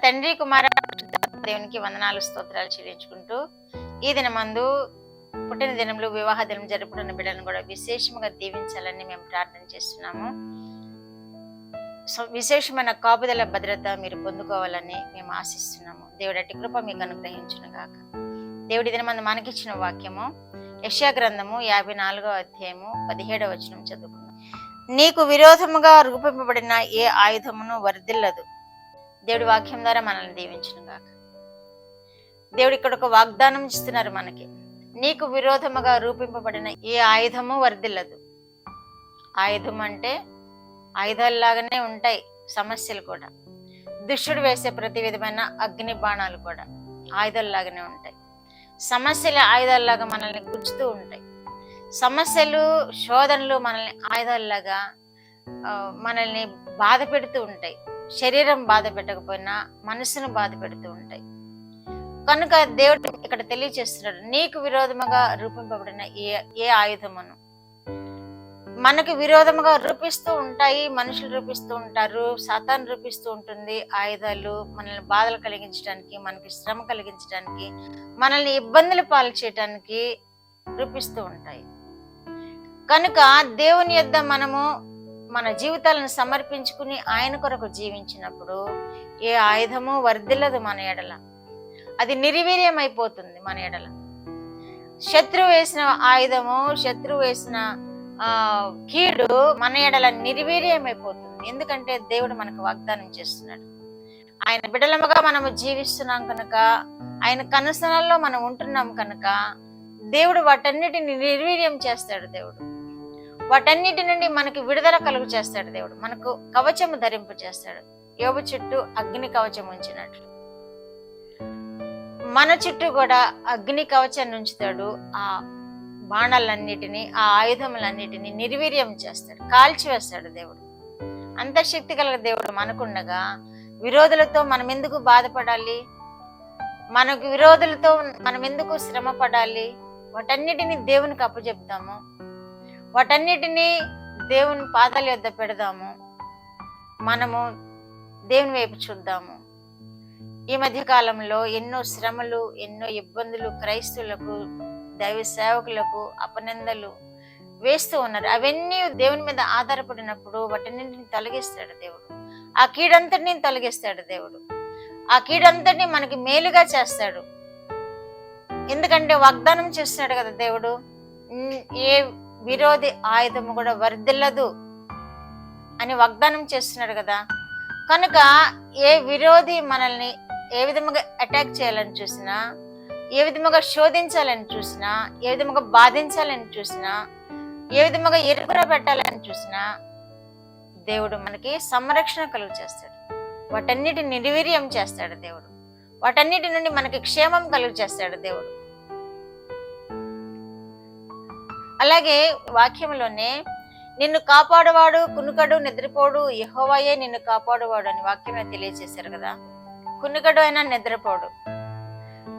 తండ్రి కుమార దేవునికి వందనాలు స్తోత్రాలు చెల్లించుకుంటూ ఈ దినమందు పుట్టిన దినములు వివాహ దినం జరుపుకున్న బిడ్డలను కూడా విశేషంగా దీవించాలని మేము ప్రార్థన చేస్తున్నాము. విశేషమైన కాపుదల భద్రత మీరు పొందుకోవాలని మేము ఆశిస్తున్నాము. దేవుడి అట్టి కృప మీకు అనుగ్రహించును గాక. దేవుడి దినమందు మనకిచ్చిన వాక్యము యెషయా గ్రంథము 54వ అధ్యాయము 17వ వచనం చదువుకుందాం. నీకు విరోధముగా రూపింపబడిన ఏ ఆయుధమును వర్ధిల్లదు. దేవుడి వాక్యం ద్వారా మనల్ని దీవించును గాక. దేవుడు ఇక్కడ ఒక వాగ్దానం ఇస్తున్నారు మనకి. నీకు విరోధముగా రూపింపబడిన ఏ ఆయుధము వర్ధిల్లదు. ఆయుధం అంటే ఆయుధాలలాగానే ఉంటాయి సమస్యలు కూడా. దుష్టుడు వేసే ప్రతి విధమైన అగ్ని బాణాలు కూడా ఆయుధాలలాగానే ఉంటాయి. సమస్యలు ఆయుధాలలాగా మనల్ని గుచ్చుతూ ఉంటాయి. సమస్యలు శోధనలు మనల్ని ఆయుధాలలాగా మనల్ని బాధ పెడుతూ ఉంటాయి. శరీరం బాధ పెట్టకపోయినా మనసును బాధ పెడుతూ ఉంటాయి. కనుక దేవుడు ఇక్కడ తెలియచేస్తున్నాడు, నీకు విరోధముగా రూపింపబడిన ఏ ఆయుధమును. మనకు విరోధముగా రూపిస్తూ ఉంటాయి, మనుషులు రూపిస్తూ ఉంటారు, సాతాను రూపిస్తూ ఉంటుంది. ఆయుధాలు మనల్ని బాధలు కలిగించడానికి, మనకి శ్రమ కలిగించడానికి, మనల్ని ఇబ్బందులు పాలు చేయడానికి రూపిస్తూ ఉంటాయి. కనుక దేవుని యొద్ద మనము మన జీవితాలను సమర్పించుకుని ఆయన కొరకు జీవించినప్పుడు ఏ ఆయుధము వర్ధిల్లదు మన ఎడల. అది నిర్వీర్యం అయిపోతుంది మన ఎడల. శత్రువు వేసిన ఆయుధము, శత్రువు వేసిన కీడు మన ఎడల నిర్వీర్యం అయిపోతుంది. ఎందుకంటే దేవుడు మనకు వాగ్దానం చేస్తున్నాడు. ఆయన బిడలముగా మనము జీవిస్తున్నాం కనుక, ఆయన కనుసనల్లో మనం ఉంటున్నాం కనుక దేవుడు వాటన్నిటిని నిర్వీర్యం చేస్తాడు. దేవుడు వాటన్నిటి నుండి మనకి విడుదల కలుగు చేస్తాడు. దేవుడు మనకు కవచము ధరింపు చేస్తాడు. యోబు చుట్టూ అగ్ని కవచం ఉంచినట్లు మన చుట్టూ కూడా అగ్ని కవచాన్ని ఉంచుతాడు. ఆ బాణాలన్నిటినీ, ఆ ఆయుధములన్నిటినీ నిర్వీర్యం చేస్తాడు, కాల్చివేస్తాడు. దేవుడు అంతర్శక్తి గల దేవుడు మనకుండగా విరోధులతో మనం ఎందుకు బాధపడాలి? మనకు విరోధులతో మనం ఎందుకు శ్రమ పడాలి? వాటన్నిటిని దేవునికి అప్పచెప్తాము. వాటన్నిటినీ దేవుని పాదాల యొద్ద పెడదాము. మనము దేవుని వైపు చూద్దాము. ఈ మధ్య కాలంలో ఎన్నో శ్రమలు, ఎన్నో ఇబ్బందులు క్రైస్తవులకు, దైవ సేవకులకు అపనిందలు వేస్తూ ఉన్నారు. అవన్నీ దేవుని మీద ఆధారపడినప్పుడు వాటన్నింటిని తొలగిస్తాడు దేవుడు. ఆ కీడంతటిని తొలగిస్తాడు దేవుడు. ఆ కీడంతటిని మనకి మేలుగా చేస్తాడు. ఎందుకంటే వాగ్దానం చేస్తున్నాడు కదా దేవుడు, ఏ విరోధి ఆయుధము కూడా వర్ధిల్లదు అని వాగ్దానం చేస్తున్నాడు కదా. కనుక ఏ విరోధి మనల్ని ఏ విధముగా అటాక్ చేయాలని చూసినా, ఏ విధముగా శోధించాలని చూసినా, ఏ విధముగా బాధించాలని చూసినా, ఏ విధముగా ఇరుకున పెట్టాలని చూసినా దేవుడు మనకి సంరక్షణ కలుగు చేస్తాడు. వాటన్నిటిని నిర్వీర్యం చేస్తాడు దేవుడు. వాటన్నిటి నుండి మనకి క్షేమం కలుగు చేస్తాడు దేవుడు. అలాగే వాక్యంలోనే నిన్ను కాపాడువాడు కునుకడు నిద్రపోడు, యెహోవాయే నిన్ను కాపాడువాడు అని వాక్యంలో తెలియజేశారు కదా. కునుకడు అయినా నిద్రపోడు.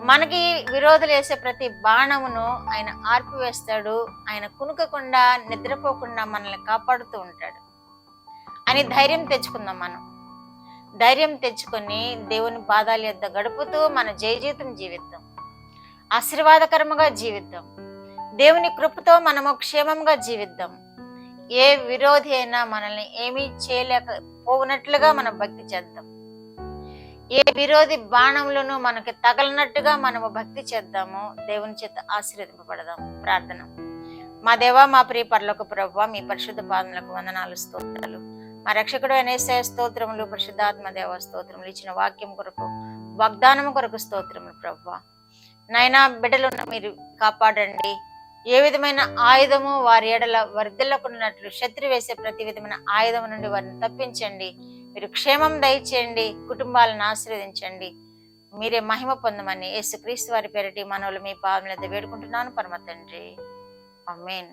మనకి విరోధులు వేసే ప్రతి బాణమును ఆయన ఆర్పివేస్తాడు. ఆయన కునుకకుండా నిద్రపోకుండా మనల్ని కాపాడుతూ ఉంటాడు అని ధైర్యం తెచ్చుకుందాం. మనం ధైర్యం తెచ్చుకొని దేవుని పాదాల యొద్ద గడుపుతూ మన జీవితం జీవిద్దాం. ఆశీర్వాదకరముగా జీవిద్దాం. దేవుని కృపతో మనము క్షేమంగా జీవిద్దాం. ఏ విరోధి అయినా మనల్ని ఏమీ చేయలేకపోనట్లుగా మనం భక్తి చేద్దాం. ఏ విరోధి బాణములను మనకి తగలనట్టుగా మనము భక్తి చేద్దాము. దేవుని చేత ఆశీర్వదింపబడదాం. ప్రార్థన. మా దేవా, మా ప్రియ పరలోక ప్రభువా, మీ పరిశుద్ధ పాదములకు వందనాలు, స్తోత్రాలు. మా రక్షకుడు యేసయ్య స్తోత్రములు, పరిశుద్ధాత్మ దేవ స్తోత్రములు. ఇచ్చిన వాక్యం కొరకు, వాగ్దానము కొరకు స్తోత్రములు ప్రభువా. నాయనా, బిడ్డలను మీరు కాపాడండి. ఏ విధమైన ఆయుధము వారి ఎడల వర్ధిల్లకున్నట్లు శత్రు వేసే ప్రతి విధమైన ఆయుధం నుండి వారిని తప్పించండి. మీరు క్షేమం దయచేయండి. కుటుంబాలను ఆశీర్వదించండి. మీరే మహిమ పొందమని యేసుక్రీస్తు వారి పేరిటి మనవులు మీ పాదముల యొద్ద వేడుకుంటున్నాను పరమ తండ్రి. ఆమేన్.